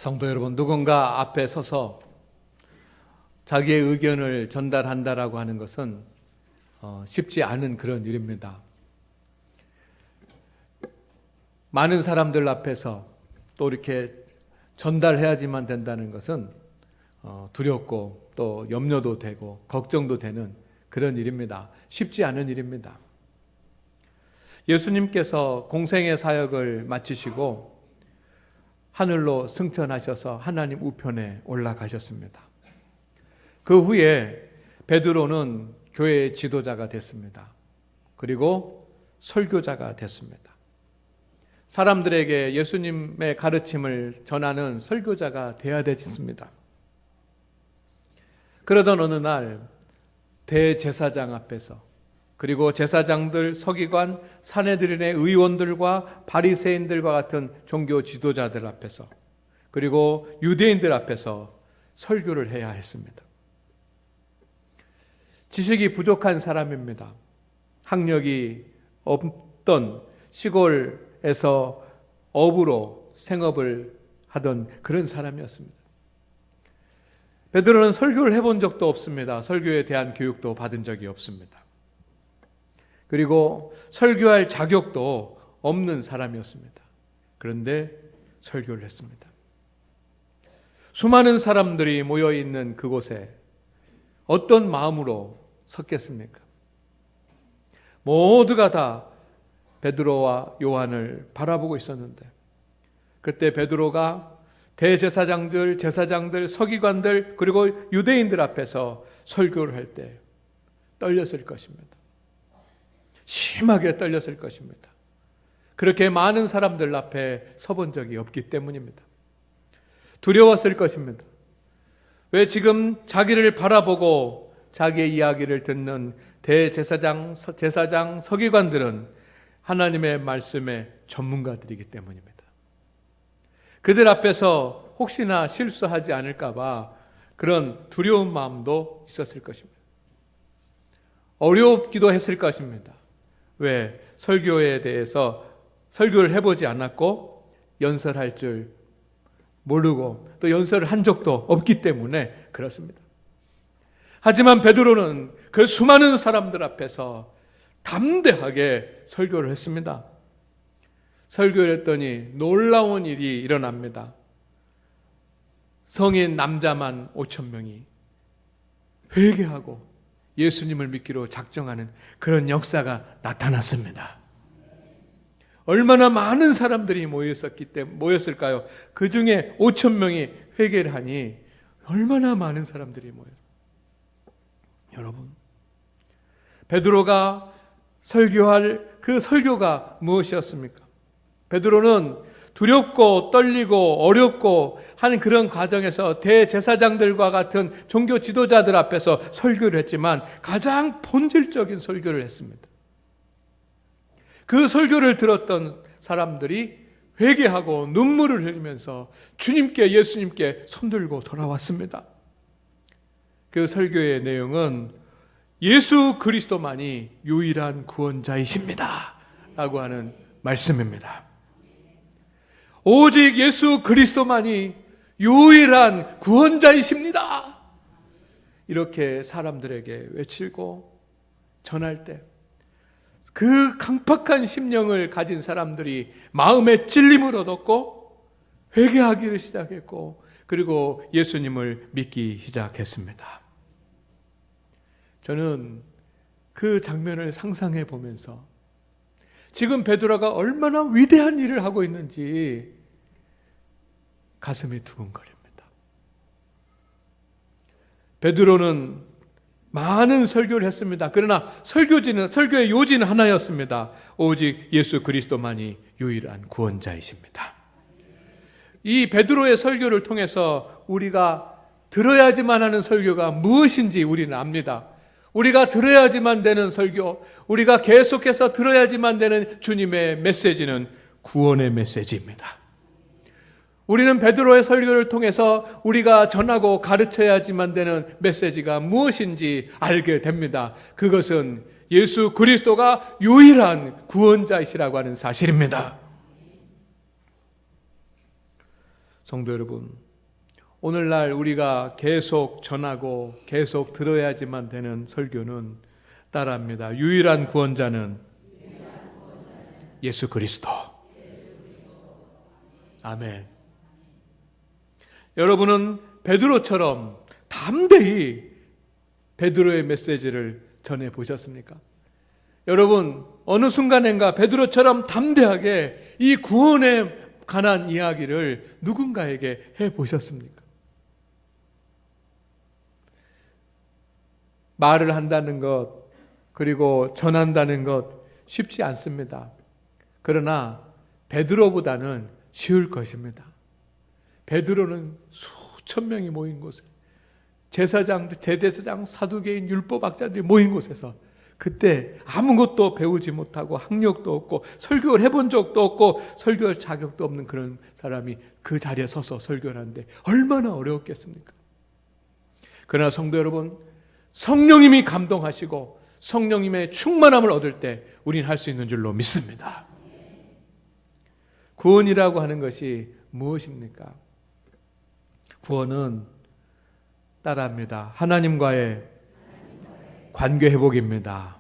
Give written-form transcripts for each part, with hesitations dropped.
성도 여러분, 누군가 앞에 서서 자기의 의견을 전달한다라고 하는 것은 쉽지 않은 그런 일입니다. 많은 사람들 앞에서 또 이렇게 전달해야지만 된다는 것은 두렵고 또 염려도 되고 걱정도 되는 그런 일입니다. 쉽지 않은 일입니다. 예수님께서 공생의 사역을 마치시고 하늘로 승천하셔서 하나님 우편에 올라가셨습니다. 그 후에 베드로는 교회의 지도자가 됐습니다. 그리고 설교자가 됐습니다. 사람들에게 예수님의 가르침을 전하는 설교자가 되어야 되겠습니다. 그러던 어느 날 대제사장 앞에서, 그리고 제사장들, 서기관, 산헤드린의 의원들과 바리새인들과 같은 종교 지도자들 앞에서, 그리고 유대인들 앞에서 설교를 해야 했습니다. 지식이 부족한 사람입니다. 학력이 없던 시골에서 어부로 생업을 하던 그런 사람이었습니다. 베드로는 설교를 해본 적도 없습니다. 설교에 대한 교육도 받은 적이 없습니다. 그리고 설교할 자격도 없는 사람이었습니다. 그런데 설교를 했습니다. 수많은 사람들이 모여있는 그곳에 어떤 마음으로 섰겠습니까? 모두가 다 베드로와 요한을 바라보고 있었는데, 그때 베드로가 대제사장들, 제사장들, 서기관들, 그리고 유대인들 앞에서 설교를 할 때 떨렸을 것입니다. 심하게 떨렸을 것입니다. 그렇게 많은 사람들 앞에 서본 적이 없기 때문입니다. 두려웠을 것입니다. 왜 지금 자기를 바라보고 자기의 이야기를 듣는 대제사장, 제사장, 서기관들은 하나님의 말씀의 전문가들이기 때문입니다. 그들 앞에서 혹시나 실수하지 않을까 봐 그런 두려운 마음도 있었을 것입니다. 어렵기도 했을 것입니다. 왜? 설교에 대해서 설교를 해보지 않았고 연설할 줄 모르고 또 연설을 한 적도 없기 때문에 그렇습니다. 하지만 베드로는 그 수많은 사람들 앞에서 담대하게 설교를 했습니다. 설교를 했더니 놀라운 일이 일어납니다. 성인 남자만 5,000명이 회개하고 예수님을 믿기로 작정하는 그런 역사가 나타났습니다. 얼마나 많은 사람들이 모였을까요? 그 중에 5,000명이 회개를 하니 얼마나 많은 사람들이 모였어요. 여러분, 베드로가 설교할 그 설교가 무엇이었습니까? 베드로는 두렵고 떨리고 어렵고 하는 그런 과정에서 대제사장들과 같은 종교 지도자들 앞에서 설교를 했지만 가장 본질적인 설교를 했습니다. 그 설교를 들었던 사람들이 회개하고 눈물을 흘리면서 주님께, 예수님께 손들고 돌아왔습니다. 그 설교의 내용은 예수 그리스도만이 유일한 구원자이십니다 라고 하는 말씀입니다. 오직 예수 그리스도만이 유일한 구원자이십니다. 이렇게 사람들에게 외치고 전할 때 그 강팍한 심령을 가진 사람들이 마음의 찔림을 얻었고 회개하기를 시작했고, 그리고 예수님을 믿기 시작했습니다. 저는 그 장면을 상상해 보면서 지금 베드로가 얼마나 위대한 일을 하고 있는지 가슴이 두근거립니다. 베드로는 많은 설교를 했습니다. 그러나 설교의 요지는 하나였습니다. 오직 예수 그리스도만이 유일한 구원자이십니다. 이 베드로의 설교를 통해서 우리가 들어야지만 하는 설교가 무엇인지 우리는 압니다. 우리가 들어야지만 되는 설교, 우리가 계속해서 들어야지만 되는 주님의 메시지는 구원의 메시지입니다. 우리는 베드로의 설교를 통해서 우리가 전하고 가르쳐야지만 되는 메시지가 무엇인지 알게 됩니다. 그것은 예수 그리스도가 유일한 구원자이시라고 하는 사실입니다. 성도 여러분, 오늘날 우리가 계속 전하고 계속 들어야지만 되는 설교는 따라합니다. 유일한 구원자는 예수 그리스도. 아멘. 여러분은 베드로처럼 담대히 베드로의 메시지를 전해 보셨습니까? 여러분, 어느 순간인가 베드로처럼 담대하게 이 구원에 관한 이야기를 누군가에게 해 보셨습니까? 말을 한다는 것, 그리고 전한다는 것 쉽지 않습니다. 그러나 베드로보다는 쉬울 것입니다. 베드로는 수천 명이 모인 곳에, 제사장, 대제사장, 사두개인, 율법학자들이 모인 곳에서 그때 아무것도 배우지 못하고 학력도 없고 설교를 해본 적도 없고 설교할 자격도 없는 그런 사람이 그 자리에 서서 설교를 하는데 얼마나 어려웠겠습니까? 그러나 성도 여러분, 성령님이 감동하시고 성령님의 충만함을 얻을 때 우리는 할 수 있는 줄로 믿습니다. 구원이라고 하는 것이 무엇입니까? 구원은 따라합니다. 하나님과의 관계 회복입니다.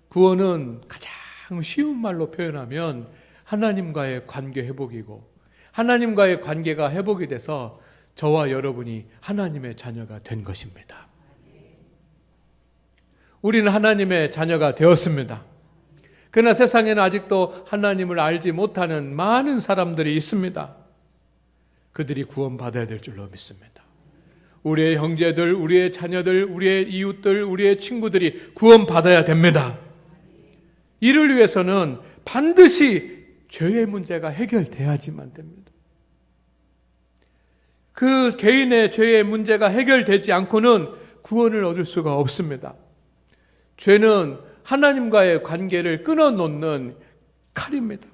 구원은 가장 쉬운 말로 표현하면 하나님과의 관계 회복이고, 하나님과의 관계가 회복이 돼서 저와 여러분이 하나님의 자녀가 된 것입니다. 우리는 하나님의 자녀가 되었습니다. 그러나 세상에는 아직도 하나님을 알지 못하는 많은 사람들이 있습니다. 그들이 구원받아야 될 줄로 믿습니다. 우리의 형제들, 우리의 자녀들, 우리의 이웃들, 우리의 친구들이 구원받아야 됩니다. 이를 위해서는 반드시 죄의 문제가 해결돼야지만 됩니다. 그 개인의 죄의 문제가 해결되지 않고는 구원을 얻을 수가 없습니다. 죄는 하나님과의 관계를 끊어놓는 칼입니다.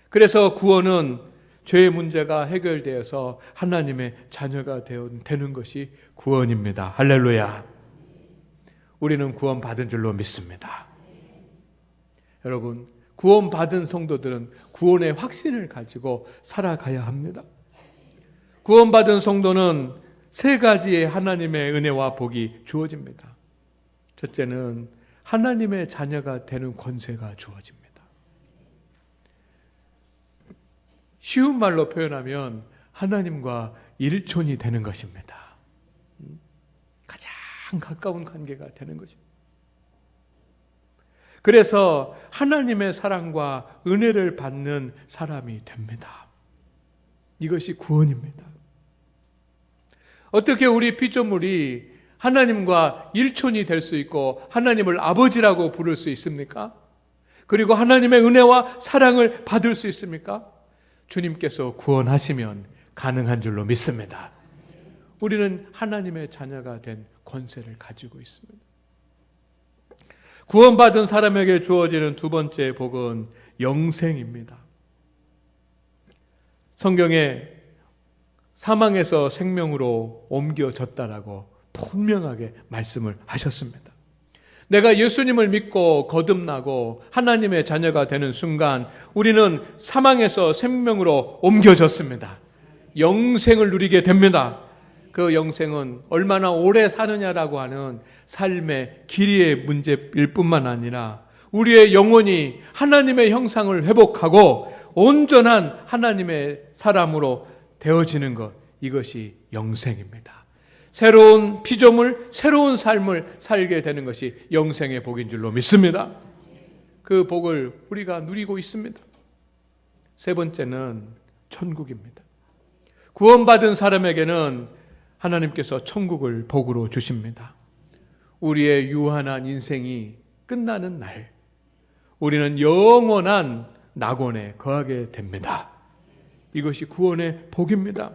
그래서 구원은 죄의 문제가 해결되어서 하나님의 자녀가 되는 것이 구원입니다. 할렐루야. 우리는 구원받은 줄로 믿습니다. 여러분, 구원받은 성도들은 구원의 확신을 가지고 살아가야 합니다. 구원받은 성도는 세 가지의 하나님의 은혜와 복이 주어집니다. 첫째는 하나님의 자녀가 되는 권세가 주어집니다. 쉬운 말로 표현하면 하나님과 일촌이 되는 것입니다. 가장 가까운 관계가 되는 것입니다. 그래서 하나님의 사랑과 은혜를 받는 사람이 됩니다. 이것이 구원입니다. 어떻게 우리 피조물이 하나님과 일촌이 될 수 있고 하나님을 아버지라고 부를 수 있습니까? 그리고 하나님의 은혜와 사랑을 받을 수 있습니까? 주님께서 구원하시면 가능한 줄로 믿습니다. 우리는 하나님의 자녀가 된 권세를 가지고 있습니다. 구원받은 사람에게 주어지는 두 번째 복은 영생입니다. 성경에 사망에서 생명으로 옮겨졌다라고 분명하게 말씀을 하셨습니다. 내가 예수님을 믿고 거듭나고 하나님의 자녀가 되는 순간 우리는 사망에서 생명으로 옮겨졌습니다. 영생을 누리게 됩니다. 그 영생은 얼마나 오래 사느냐라고 하는 삶의 길이의 문제일 뿐만 아니라 우리의 영혼이 하나님의 형상을 회복하고 온전한 하나님의 사람으로 되어지는 것, 이것이 영생입니다. 새로운 피조물, 새로운 삶을 살게 되는 것이 영생의 복인 줄로 믿습니다. 그 복을 우리가 누리고 있습니다. 세 번째는 천국입니다. 구원받은 사람에게는 하나님께서 천국을 복으로 주십니다. 우리의 유한한 인생이 끝나는 날, 우리는 영원한 낙원에 거하게 됩니다. 이것이 구원의 복입니다.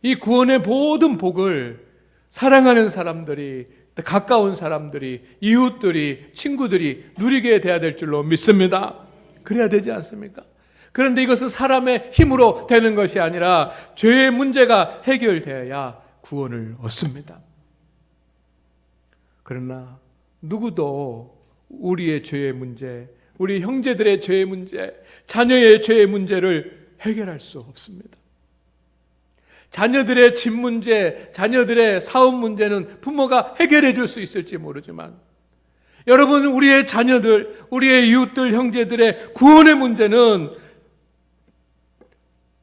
이 구원의 모든 복을 사랑하는 사람들이, 가까운 사람들이, 이웃들이, 친구들이 누리게 돼야 될 줄로 믿습니다. 그래야 되지 않습니까? 그런데 이것은 사람의 힘으로 되는 것이 아니라 죄의 문제가 해결되어야 구원을 얻습니다. 그러나 누구도 우리의 죄의 문제, 우리 형제들의 죄의 문제, 자녀의 죄의 문제를 해결할 수 없습니다. 자녀들의 집 문제, 자녀들의 사업 문제는 부모가 해결해 줄 수 있을지 모르지만 여러분, 우리의 자녀들, 우리의 이웃들, 형제들의 구원의 문제는,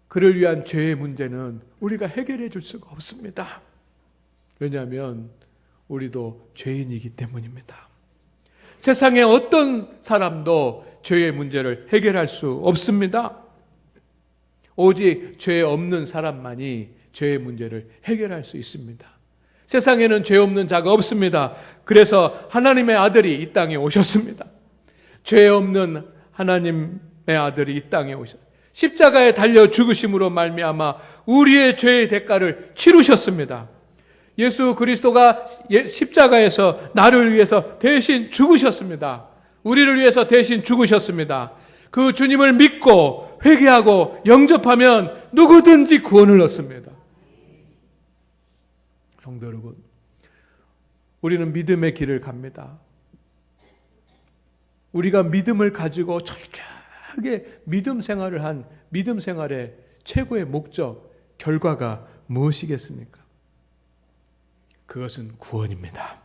그를 위한 죄의 문제는 우리가 해결해 줄 수가 없습니다. 왜냐하면 우리도 죄인이기 때문입니다. 세상에 어떤 사람도 죄의 문제를 해결할 수 없습니다. 오직 죄 없는 사람만이 죄의 문제를 해결할 수 있습니다. 세상에는 죄 없는 자가 없습니다. 그래서 하나님의 아들이 이 땅에 오셨습니다. 죄 없는 하나님의 아들이 이 땅에 오셨습니다. 십자가에 달려 죽으심으로 말미암아 우리의 죄의 대가를 치르셨습니다. 예수 그리스도가 십자가에서 나를 위해서 대신 죽으셨습니다. 우리를 위해서 대신 죽으셨습니다. 그 주님을 믿고 회개하고 영접하면 누구든지 구원을 얻습니다. 성도 여러분, 우리는 믿음의 길을 갑니다. 우리가 믿음을 가지고 철저하게 믿음 생활을 한 믿음 생활의 최고의 목적, 결과가 무엇이겠습니까? 그것은 구원입니다.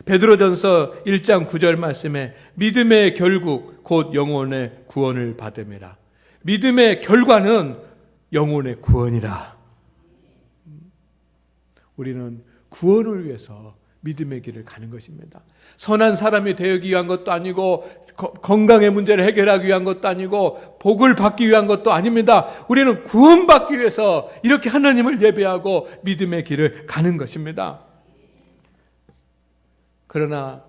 베드로전서 1장 9절 말씀에 믿음의 결국 곧 영혼의 구원을 받음이라. 믿음의 결과는 영혼의 구원이라. 우리는 구원을 위해서 믿음의 길을 가는 것입니다. 선한 사람이 되기 위한 것도 아니고 건강의 문제를 해결하기 위한 것도 아니고 복을 받기 위한 것도 아닙니다. 우리는 구원받기 위해서 이렇게 하나님을 예배하고 믿음의 길을 가는 것입니다. 그러나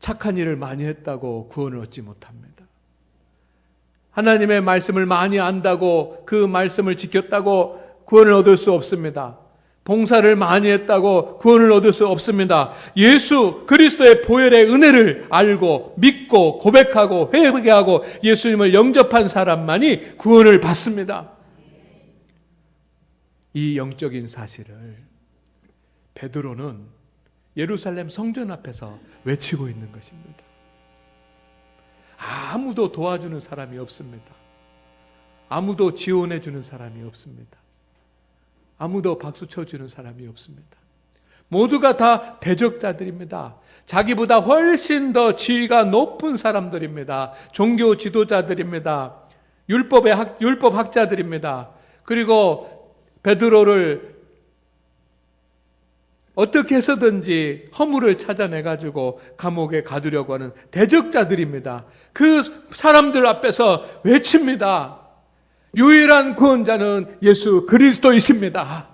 착한 일을 많이 했다고 구원을 얻지 못합니다. 하나님의 말씀을 많이 안다고 그 말씀을 지켰다고 구원을 얻을 수 없습니다. 봉사를 많이 했다고 구원을 얻을 수 없습니다. 예수 그리스도의 보혈의 은혜를 알고 믿고 고백하고 회개하고 예수님을 영접한 사람만이 구원을 받습니다. 이 영적인 사실을 베드로는 예루살렘 성전 앞에서 외치고 있는 것입니다. 아무도 도와주는 사람이 없습니다. 아무도 지원해 주는 사람이 없습니다. 아무도 박수 쳐주는 사람이 없습니다. 모두가 다 대적자들입니다. 자기보다 훨씬 더 지위가 높은 사람들입니다. 종교 지도자들입니다. 율법 학자들입니다. 그리고 베드로를 어떻게 해서든지 허물을 찾아내가지고 감옥에 가두려고 하는 대적자들입니다. 그 사람들 앞에서 외칩니다. 유일한 구원자는 예수 그리스도이십니다.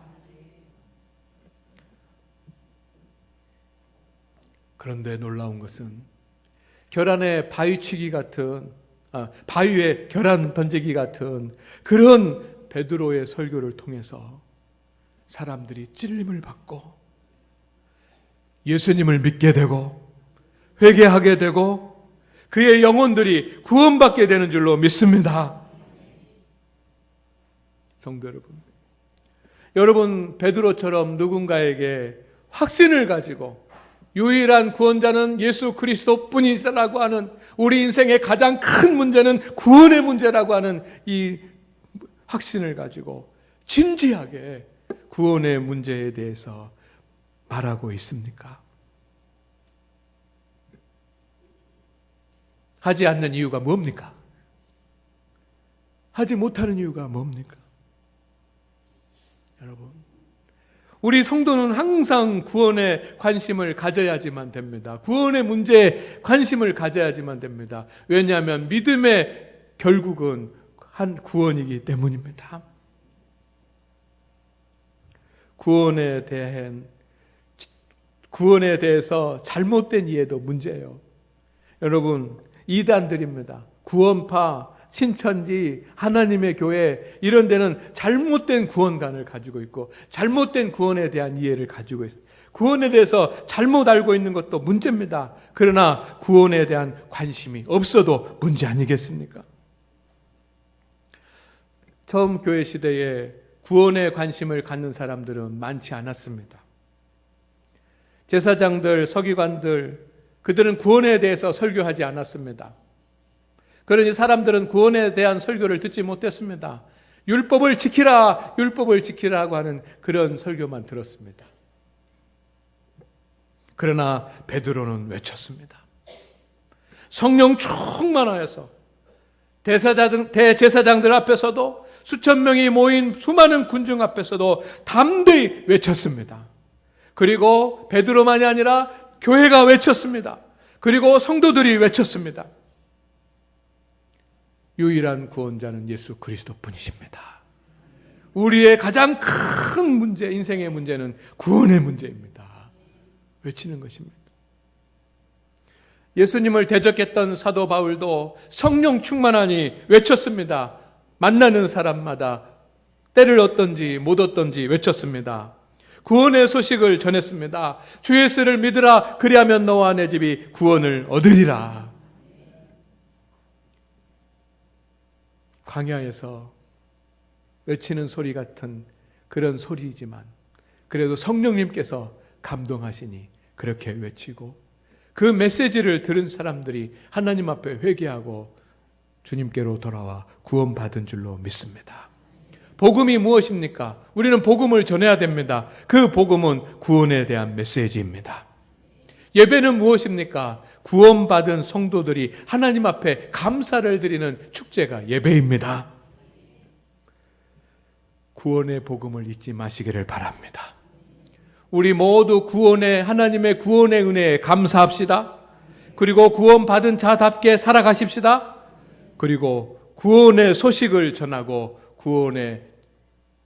그런데 놀라운 것은 계란에 바위치기 같은 바위에 계란 던지기 같은 그런 베드로의 설교를 통해서 사람들이 찔림을 받고 예수님을 믿게 되고 회개하게 되고 그의 영혼들이 구원받게 되는 줄로 믿습니다. 성도 여러분, 베드로처럼 누군가에게 확신을 가지고 유일한 구원자는 예수 그리스도뿐이라고 하는, 우리 인생의 가장 큰 문제는 구원의 문제라고 하는 이 확신을 가지고 진지하게 구원의 문제에 대해서 말하고 있습니까? 하지 않는 이유가 뭡니까? 하지 못하는 이유가 뭡니까? 여러분, 우리 성도는 항상 구원에 관심을 가져야지만 됩니다. 구원의 문제에 관심을 가져야지만 됩니다. 왜냐하면 믿음의 결국은 한 구원이기 때문입니다. 구원에 대해서 잘못된 이해도 문제예요. 여러분, 이단들입니다. 구원파, 신천지, 하나님의 교회 이런 데는 잘못된 구원관을 가지고 있고 잘못된 구원에 대한 이해를 가지고 있어요. 구원에 대해서 잘못 알고 있는 것도 문제입니다. 그러나 구원에 대한 관심이 없어도 문제 아니겠습니까? 처음 교회 시대에 구원에 관심을 갖는 사람들은 많지 않았습니다. 제사장들, 서기관들, 그들은 구원에 대해서 설교하지 않았습니다. 그러니 사람들은 구원에 대한 설교를 듣지 못했습니다. 율법을 지키라, 율법을 지키라고 하는 그런 설교만 들었습니다. 그러나 베드로는 외쳤습니다. 성령 충만하여서 대제사장들 앞에서도 수천 명이 모인 수많은 군중 앞에서도 담대히 외쳤습니다. 그리고 베드로만이 아니라 교회가 외쳤습니다. 그리고 성도들이 외쳤습니다. 유일한 구원자는 예수 그리스도뿐이십니다. 우리의 가장 큰 문제, 인생의 문제는 구원의 문제입니다. 외치는 것입니다. 예수님을 대적했던 사도 바울도 성령 충만하니 외쳤습니다. 만나는 사람마다 때를 얻든지 못 얻든지 외쳤습니다. 구원의 소식을 전했습니다. 주 예수를 믿으라, 그리하면 너와 내 집이 구원을 얻으리라. 광야에서 외치는 소리 같은 그런 소리이지만 그래도 성령님께서 감동하시니 그렇게 외치고 그 메시지를 들은 사람들이 하나님 앞에 회개하고 주님께로 돌아와 구원받은 줄로 믿습니다. 복음이 무엇입니까? 우리는 복음을 전해야 됩니다. 그 복음은 구원에 대한 메시지입니다. 예배는 무엇입니까? 구원받은 성도들이 하나님 앞에 감사를 드리는 축제가 예배입니다. 구원의 복음을 잊지 마시기를 바랍니다. 우리 모두 하나님의 구원의 은혜에 감사합시다. 그리고 구원받은 자답게 살아가십시다. 그리고 구원의 소식을 전하고 구원의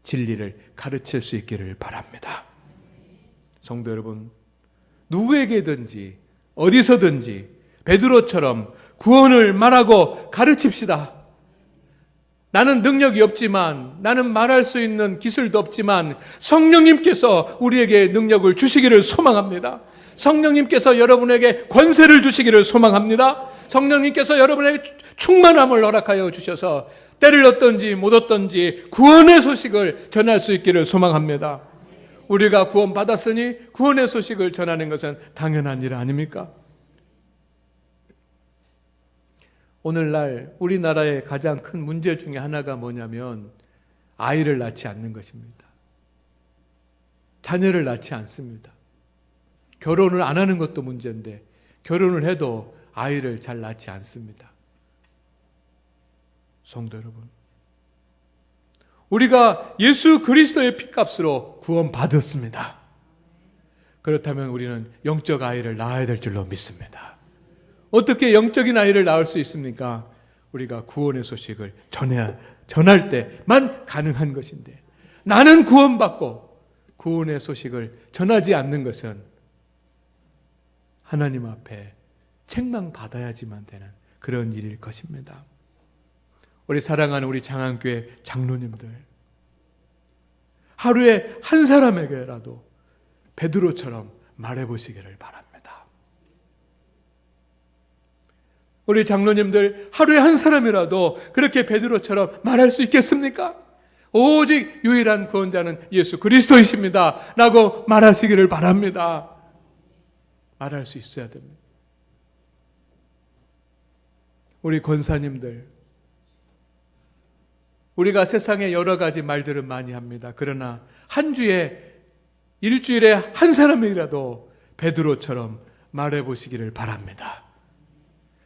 진리를 가르칠 수 있기를 바랍니다. 성도 여러분, 누구에게든지 어디서든지 베드로처럼 구원을 말하고 가르칩시다. 나는 능력이 없지만, 나는 말할 수 있는 기술도 없지만 성령님께서 우리에게 능력을 주시기를 소망합니다. 성령님께서 여러분에게 권세를 주시기를 소망합니다. 성령님께서 여러분에게 충만함을 허락하여 주셔서 때를 얻든지 못 얻든지 구원의 소식을 전할 수 있기를 소망합니다. 우리가 구원받았으니 구원의 소식을 전하는 것은 당연한 일 아닙니까? 오늘날 우리나라의 가장 큰 문제 중에 하나가 뭐냐면 아이를 낳지 않는 것입니다. 자녀를 낳지 않습니다. 결혼을 안 하는 것도 문제인데 결혼을 해도 아이를 잘 낳지 않습니다. 성도 여러분, 우리가 예수 그리스도의 피값으로 구원받았습니다. 그렇다면 우리는 영적 아이를 낳아야 될 줄로 믿습니다. 어떻게 영적인 아이를 낳을 수 있습니까? 우리가 구원의 소식을 전할 때만 가능한 것인데, 나는 구원받고 구원의 소식을 전하지 않는 것은 하나님 앞에 책망받아야지만 되는 그런 일일 것입니다. 우리 사랑하는 우리 장안교회 장로님들, 하루에 한 사람에게라도 베드로처럼 말해보시기를 바랍니다. 우리 장로님들 하루에 한 사람이라도 그렇게 베드로처럼 말할 수 있겠습니까? 오직 유일한 구원자는 예수 그리스도이십니다 라고 말하시기를 바랍니다. 말할 수 있어야 됩니다. 우리 권사님들, 우리가 세상에 여러 가지 말들을 많이 합니다. 그러나 일주일에 한 사람이라도 베드로처럼 말해보시기를 바랍니다.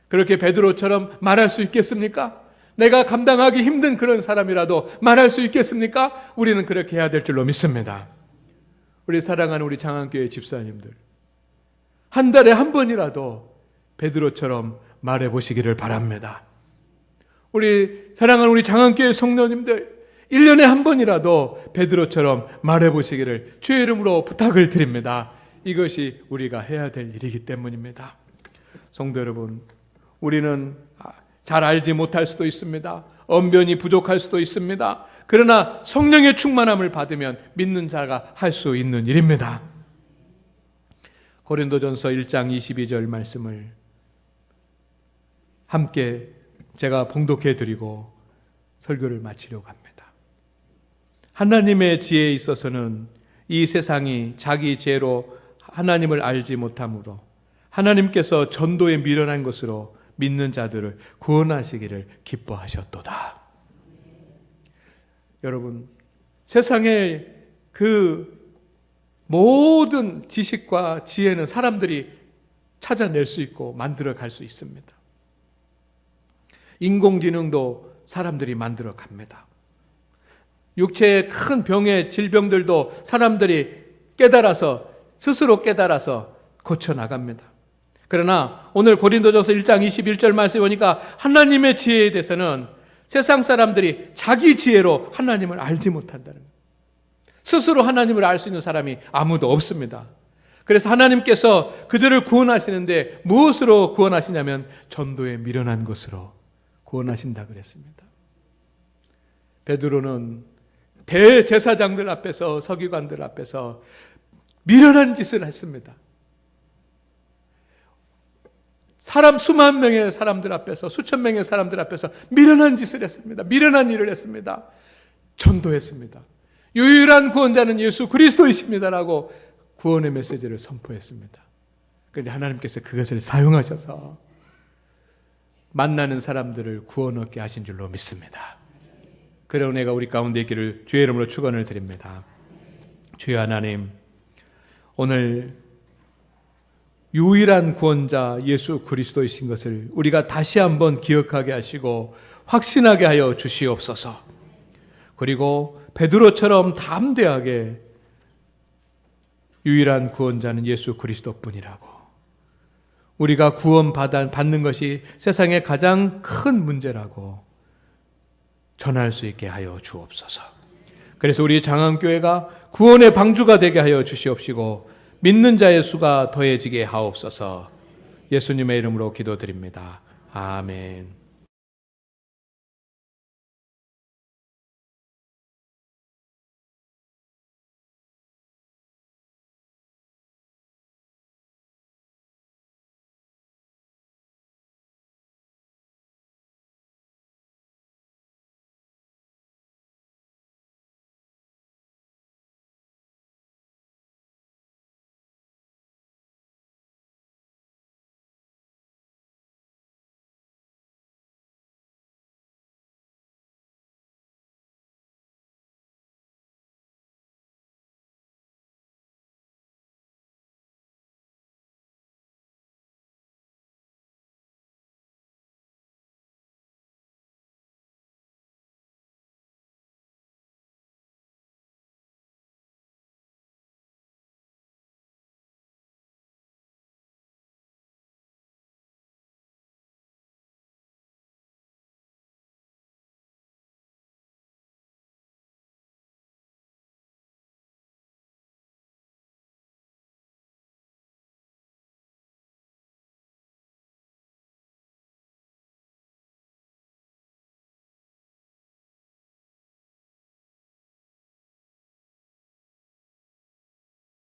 그렇게 베드로처럼 말할 수 있겠습니까? 내가 감당하기 힘든 그런 사람이라도 말할 수 있겠습니까? 우리는 그렇게 해야 될 줄로 믿습니다. 우리 사랑하는 우리 장안교회 집사님들, 한 달에 한 번이라도 베드로처럼 말해보시기를 바랍니다. 우리 사랑하는 우리 장안교회 성도님들, 1년에 한 번이라도 베드로처럼 말해보시기를 주의 이름으로 부탁을 드립니다. 이것이 우리가 해야 될 일이기 때문입니다. 성도 여러분, 우리는 잘 알지 못할 수도 있습니다. 언변이 부족할 수도 있습니다. 그러나 성령의 충만함을 받으면 믿는 자가 할 수 있는 일입니다. 고린도전서 1장 22절 말씀을 함께 제가 봉독해 드리고 설교를 마치려고 합니다. 하나님의 지혜에 있어서는 이 세상이 자기 지혜로 하나님을 알지 못하므로 하나님께서 전도에 미련한 것으로 믿는 자들을 구원하시기를 기뻐하셨도다. 여러분, 세상에 그 모든 지식과 지혜는 사람들이 찾아낼 수 있고 만들어 갈 수 있습니다. 인공지능도 사람들이 만들어 갑니다. 육체의 큰 병의 질병들도 사람들이 스스로 깨달아서 고쳐나갑니다. 그러나 오늘 고린도전서 1장 21절 말씀에 보니까 하나님의 지혜에 대해서는 세상 사람들이 자기 지혜로 하나님을 알지 못한다는 거예요. 스스로 하나님을 알 수 있는 사람이 아무도 없습니다. 그래서 하나님께서 그들을 구원하시는데 무엇으로 구원하시냐면 전도에 미련한 것으로 구원하신다 그랬습니다. 베드로는 대제사장들 앞에서, 서기관들 앞에서 미련한 짓을 했습니다. 수만 명의 사람들 앞에서, 수천 명의 사람들 앞에서 미련한 짓을 했습니다. 미련한 일을 했습니다. 전도했습니다. 유일한 구원자는 예수 그리스도이십니다라고 구원의 메시지를 선포했습니다. 그런데 하나님께서 그것을 사용하셔서 만나는 사람들을 구원 얻게 하신 줄로 믿습니다. 그런 은혜가 우리 가운데 있기를 주의 이름으로 축원을 드립니다. 주여 하나님, 오늘 유일한 구원자 예수 그리스도이신 것을 우리가 다시 한번 기억하게 하시고 확신하게 하여 주시옵소서. 그리고 베드로처럼 담대하게 유일한 구원자는 예수 그리스도뿐이라고, 우리가 구원받는 것이 세상의 가장 큰 문제라고 전할 수 있게 하여 주옵소서. 그래서 우리 장안교회가 구원의 방주가 되게 하여 주시옵시고 믿는 자의 수가 더해지게 하옵소서. 예수님의 이름으로 기도드립니다. 아멘.